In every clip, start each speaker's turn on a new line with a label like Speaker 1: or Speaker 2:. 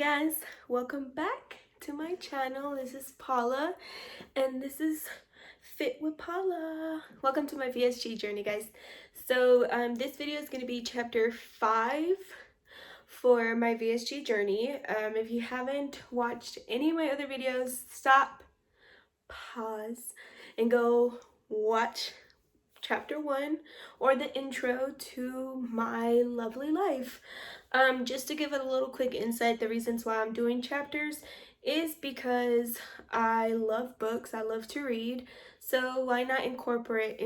Speaker 1: guys, welcome back to my channel. This is Paula and this is Fit with Paula. Welcome to my VSG journey, guys. So this video is going to be chapter 5 for my VSG journey. If you haven't watched any of my other videos, stop, pause, and go watch chapter 1 or the intro to my lovely life. Just to give it a little quick insight, the reasons why I'm doing chapters is because I love books, I love to read, so why not incorporate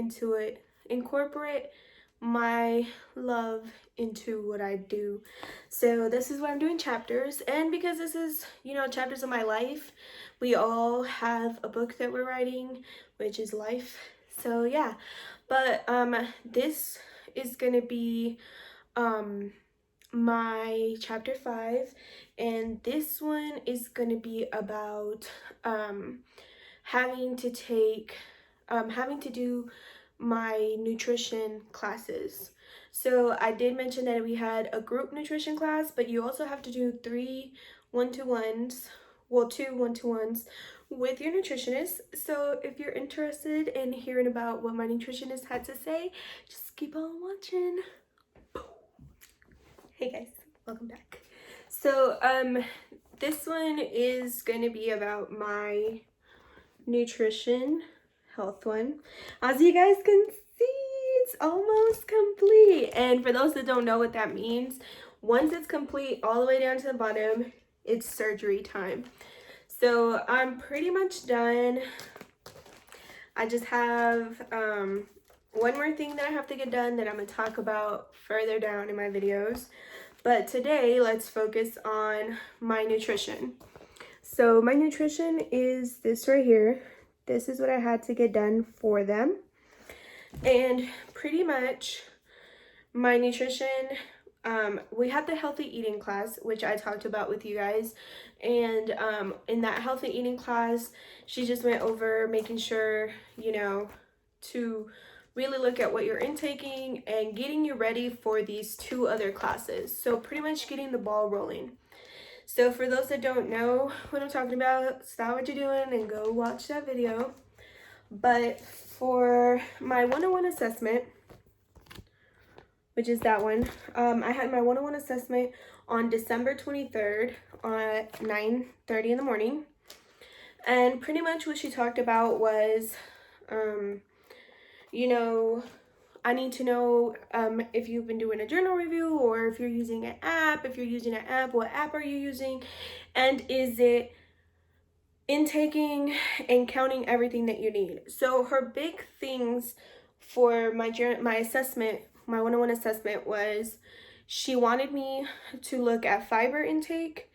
Speaker 1: my love into what I do. So this is why I'm doing chapters, and because this is, chapters of my life. We all have a book that we're writing, which is life. So yeah, but this is gonna be my chapter 5, and this one is gonna be about having to do my nutrition classes. So I did mention that we had a group nutrition class, but you also have to do 2 one-to-ones with your nutritionist. So if you're interested in hearing about what my nutritionist had to say, just keep on watching. Hey guys, welcome back. So this one is going to be about my nutrition health one. As you guys can see, it's almost complete, and for those that don't know what that means, once it's complete all the way down to the bottom, it's surgery time. So I'm pretty much done. I just have one more thing that I have to get done that I'm going to talk about further down in my videos. But today, let's focus on my nutrition. So my nutrition is this right here. This is what I had to get done for them. And pretty much my nutrition, we had the healthy eating class, which I talked about with you guys. And in that healthy eating class, she just went over making sure, to really look at what you're intaking and getting you ready for these 2 other classes. So pretty much getting the ball rolling. So for those that don't know what I'm talking about, stop what you're doing and go watch that video. But for my 101 assessment, which is that one, I had my 101 assessment on December 23rd at 9:30 in the morning. And pretty much what she talked about was, I need to know if you've been doing a journal review, or if you're using an app. If you're using an app, what app are you using? And is it intaking and counting everything that you need? So her big things for my assessment, my 101 assessment, was she wanted me to look at fiber intake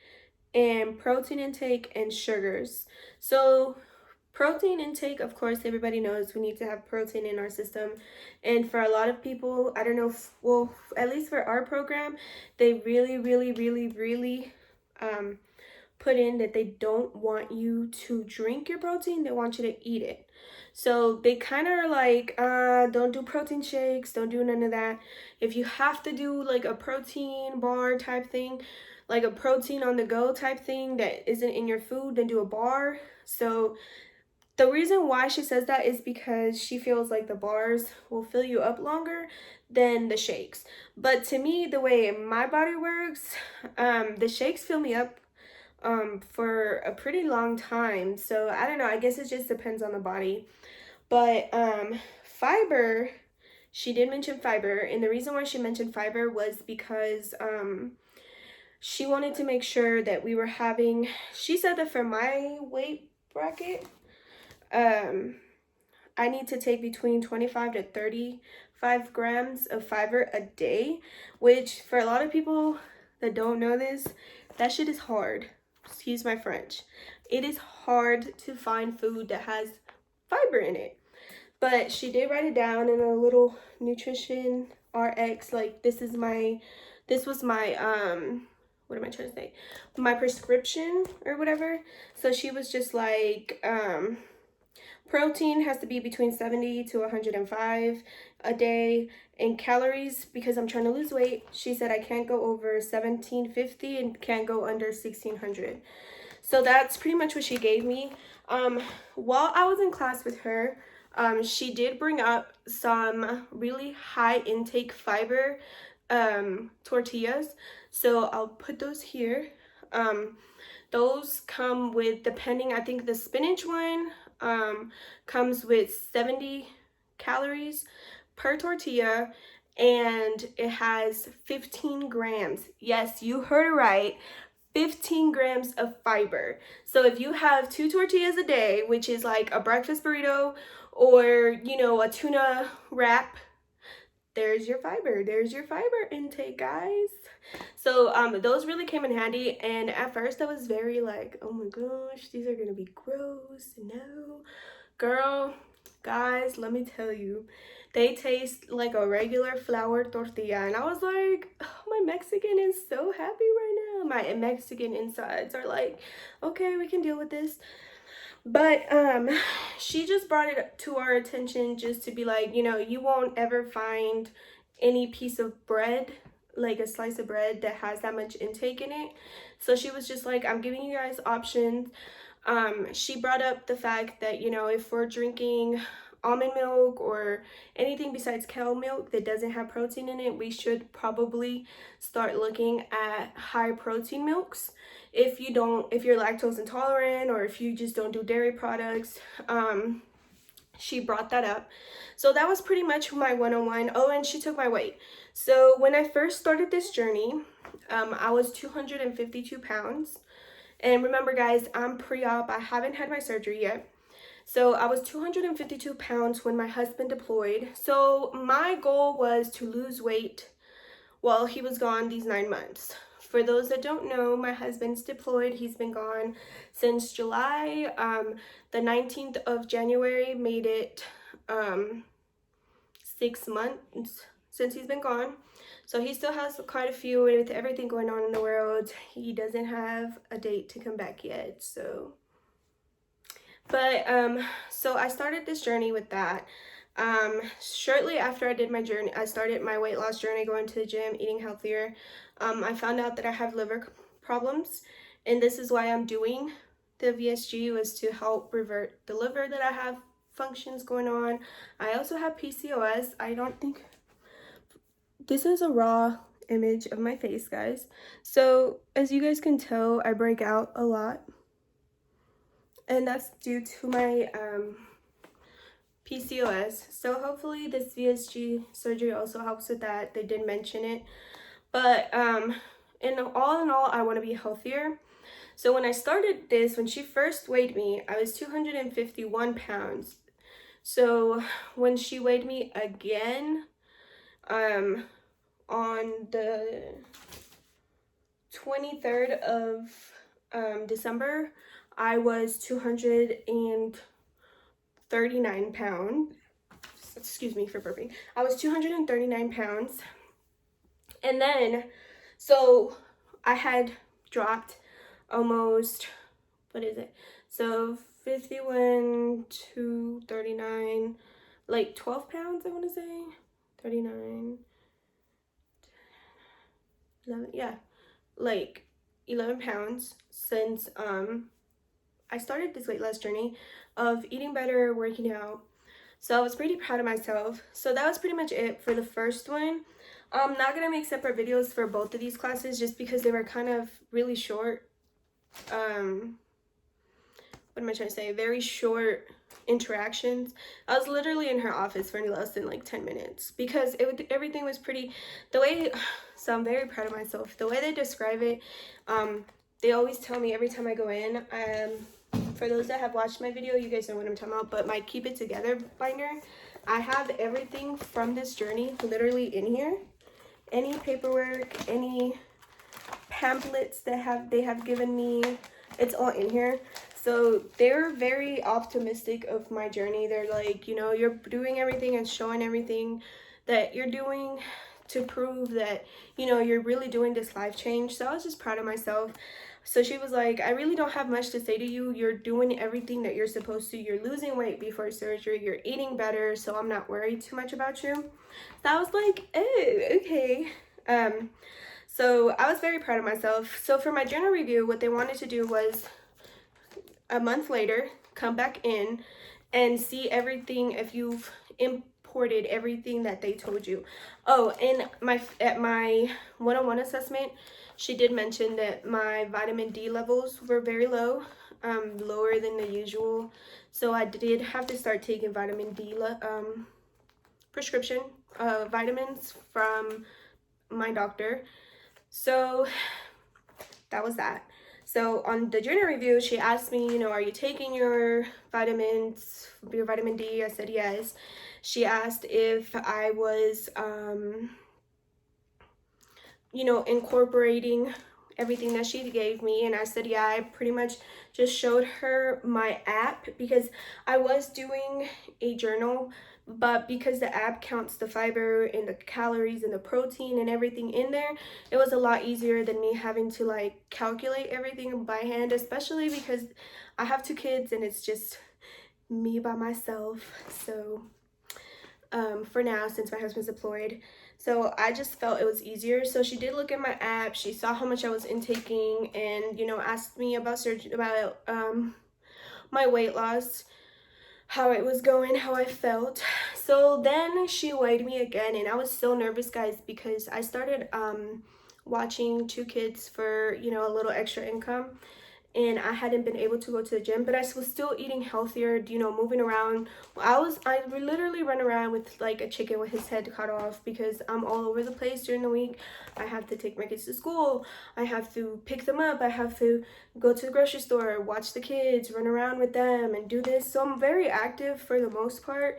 Speaker 1: and protein intake and sugars. So protein intake, of course, everybody knows we need to have protein in our system. And for a lot of people, I don't know, at least for our program, they really put in that they don't want you to drink your protein, they want you to eat it. So they kind of are like, don't do protein shakes, don't do none of that. If you have to do like a protein bar type thing, like a protein on the go type thing that isn't in your food, then do a bar. So the reason why she says that is because she feels like the bars will fill you up longer than the shakes. But to me, the way my body works, the shakes fill me up for a pretty long time. So I don't know, I guess it just depends on the body. But fiber, she did mention fiber, and the reason why she mentioned fiber was because she wanted to make sure that we were having, she said that for my weight bracket, I need to take between 25 to 35 grams of fiber a day, which for a lot of people that don't know this, that shit is hard. Excuse my French. It is hard to find food that has fiber in it. But she did write it down in a little nutrition RX, like this was my, what am I trying to say? My prescription or whatever. So she was just like, Protein has to be between 70 to 105 a day. In calories, because I'm trying to lose weight, she said I can't go over 1750 and can't go under 1600. So that's pretty much what she gave me. While I was in class with her, she did bring up some really high intake fiber tortillas. So I'll put those here. Those come with, depending, I think the spinach one comes with 70 calories per tortilla, and it has 15 grams. Yes, you heard it right. 15 grams of fiber. So if you have 2 tortillas a day, which is like a breakfast burrito or, you know, a tuna wrap, there's your fiber. There's your fiber intake, guys. So those really came in handy, and at first I was very like, oh my gosh, these are gonna be gross. No, girl, guys, let me tell you, they taste like a regular flour tortilla. And I was like, oh, my Mexican is so happy right now. My Mexican insides are like, okay, we can deal with this. But she just brought it to our attention just to be like, you know, you won't ever find any piece of bread, like a slice of bread, that has that much intake in it. So she was just like, I'm giving you guys options. She brought up the fact that, you know, if we're drinking almond milk or anything besides cow milk that doesn't have protein in it, we should probably start looking at high protein milks. If you're lactose intolerant, or if you just don't do dairy products, she brought that up. So that was pretty much my 101. Oh, and she took my weight. So when I first started this journey, I was 252 pounds. And remember, guys, I'm pre-op. I haven't had my surgery yet. So I was 252 pounds when my husband deployed. So my goal was to lose weight while he was gone these 9 months. For those that don't know, my husband's deployed. He's been gone since July. The 19th of January made it 6 months since he's been gone. So he still has quite a few, and with everything going on in the world, he doesn't have a date to come back yet. So I started this journey with that. Shortly after I did my journey, I started my weight loss journey, going to the gym, eating healthier. I found out that I have liver problems, and this is why I'm doing the VSG, was to help revert the liver that I have functions going on. I also have PCOS. I don't think this is a raw image of my face, guys. So as you guys can tell, I break out a lot, and that's due to my PCOS. So hopefully this VSG surgery also helps with that. They did mention it. But in all, I want to be healthier. So when I started this, when she first weighed me, I was 251 pounds. So when she weighed me again, on the 23rd of December, I was 239 pounds. Excuse me for burping. I was 239 pounds. And then, so I had dropped almost, what is it? So 51 to 39, like 12 pounds, I want to say. 39, 11, yeah, like 11 pounds since I started this weight loss journey of eating better, working out. So I was pretty proud of myself. So that was pretty much it for the first one. I'm not gonna make separate videos for both of these classes just because they were kind of really short. What am I trying to say? Very short interactions. I was literally in her office for less than like 10 minutes because everything was pretty, the way, so I'm very proud of myself. The way they describe it, they always tell me every time I go in, for those that have watched my video, you guys know what I'm talking about, but my Keep It Together binder, I have everything from this journey literally in here. Any paperwork, any pamphlets that they have given me, it's all in here. So they're very optimistic of my journey. They're like, you know, you're doing everything and showing everything that you're doing to prove that, you know, you're really doing this life change. So I was just proud of myself. So she was like, I really don't have much to say to you. You're doing everything that you're supposed to. You're losing weight before surgery. You're eating better. So I'm not worried too much about you. So I was like, oh, okay. So I was very proud of myself. So for my journal review, what they wanted to do was a month later, come back in and see everything, if you've imported everything that they told you. Oh, and at my one-on-one assessment, she did mention that my vitamin D levels were very low, lower than the usual. So I did have to start taking vitamin D prescription vitamins from my doctor. So that was that. So on the journal review, she asked me, you know, are you taking your vitamins, your vitamin D? I said yes. She asked if I was, you know, incorporating everything that she gave me, and I said yeah. I pretty much just showed her my app because I was doing a journal, but because the app counts the fiber and the calories and the protein and everything in there, it was a lot easier than me having to like calculate everything by hand, especially because I have 2 kids and it's just me by myself. So for now, since my husband's deployed, so I just felt it was easier. So she did look at my app, she saw how much I was intaking, and you know, asked me about surgery, about my weight loss, how it was going, how I felt. So then she weighed me again, and I was so nervous, guys, because I started watching 2 kids for, you know, a little extra income, and I hadn't been able to go to the gym, but I was still eating healthier, you know, moving around. I literally run around with like a chicken with his head cut off because I'm all over the place during the week. I have to take my kids to school, I have to pick them up, I have to go to the grocery store, watch the kids, run around with them and do this. So I'm very active for the most part,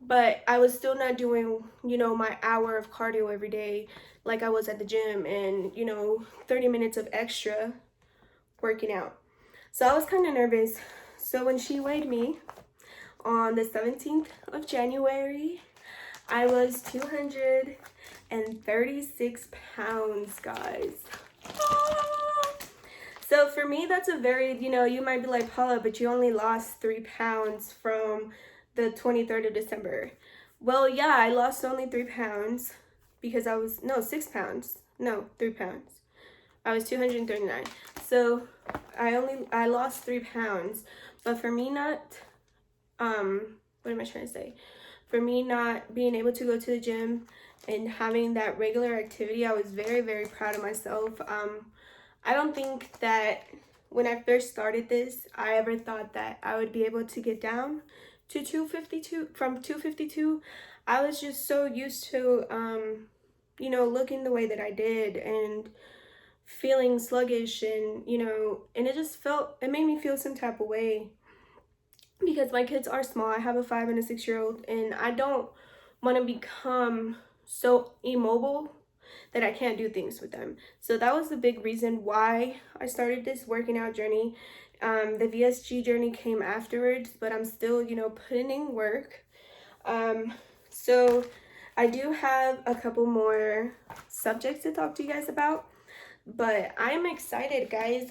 Speaker 1: but I was still not doing, you know, my hour of cardio every day like I was at the gym, and, you know, 30 minutes of extra working out. So I was kind of nervous. So when she weighed me on the 17th of January, I was 236 pounds, guys. So for me, that's a very, you know, you might be like, Paula, but you only lost 3 pounds from the 23rd of December. Well, yeah, I lost only 3 pounds because I was, no, 6 pounds. No, 3 pounds. I was 239. So I lost 3 pounds. But for me not, what am I trying to say? For me not being able to go to the gym and having that regular activity, I was very, very proud of myself. I don't think that when I first started this, I ever thought that I would be able to get down to 252, from 252. I was just so used to, you know, looking the way that I did and feeling sluggish, and you know, and it made me feel some type of way because my kids are small. I have a 5 and a 6-year-old, and I don't want to become so immobile that I can't do things with them. So that was the big reason why I started this working out journey. The VSG journey came afterwards, but I'm still, you know, putting in work. So I do have a couple more subjects to talk to you guys about. But I'm excited, guys.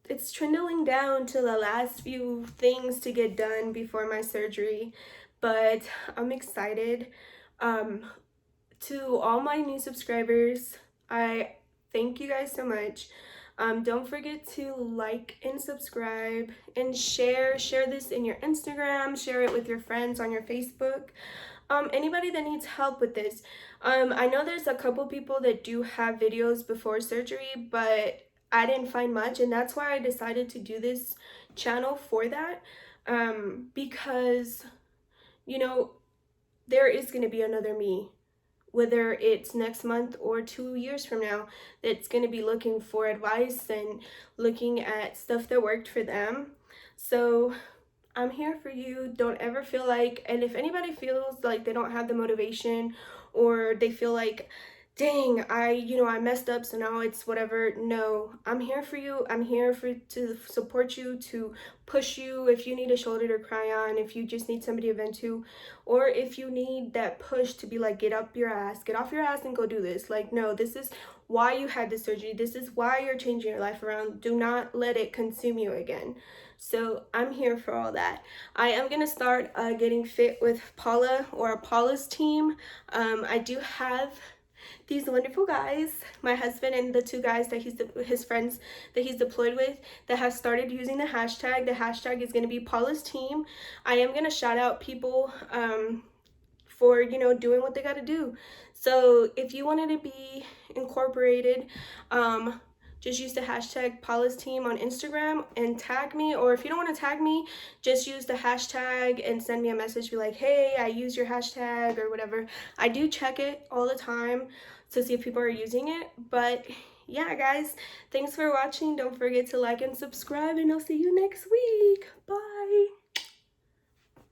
Speaker 1: It's trundling down to the last few things to get done before my surgery, but I'm excited. To all my new subscribers, I thank you guys so much. Don't forget to like and subscribe and share this in your Instagram, share it with your friends on your Facebook. Anybody that needs help with this. I know there's a couple people that do have videos before surgery, but I didn't find much, and that's why I decided to do this channel for that. Because, you know, there is going to be another me, whether it's next month or 2 years from now, that's going to be looking for advice and looking at stuff that worked for them. So I'm here for you. Don't ever feel like, and if anybody feels like they don't have the motivation, or they feel like dang, I messed up, so now it's whatever. No, I'm here for you. I'm here to support you, to push you if you need a shoulder to cry on, if you just need somebody to vent to, or if you need that push to be like, get up your ass, get off your ass and go do this. Like, no, this is why you had this surgery. This is why you're changing your life around. Do not let it consume you again. So I'm here for all that. I am going to start getting fit with Paula or Paula's team. I do have these wonderful guys, my husband and the two guys that his friends that he's deployed with, that have started using the hashtag. The hashtag is going to be Paula's team. I am going to shout out people for doing what they got to do. So if you wanted to be incorporated, just use the hashtag Paula's team on Instagram and tag me, or if you don't want to tag me, just use the hashtag and send me a message, be like, hey, I use your hashtag or whatever. I do check it all the time to see if people are using it. But yeah, guys, thanks for watching. Don't forget to like and subscribe, and I'll see you next week. Bye.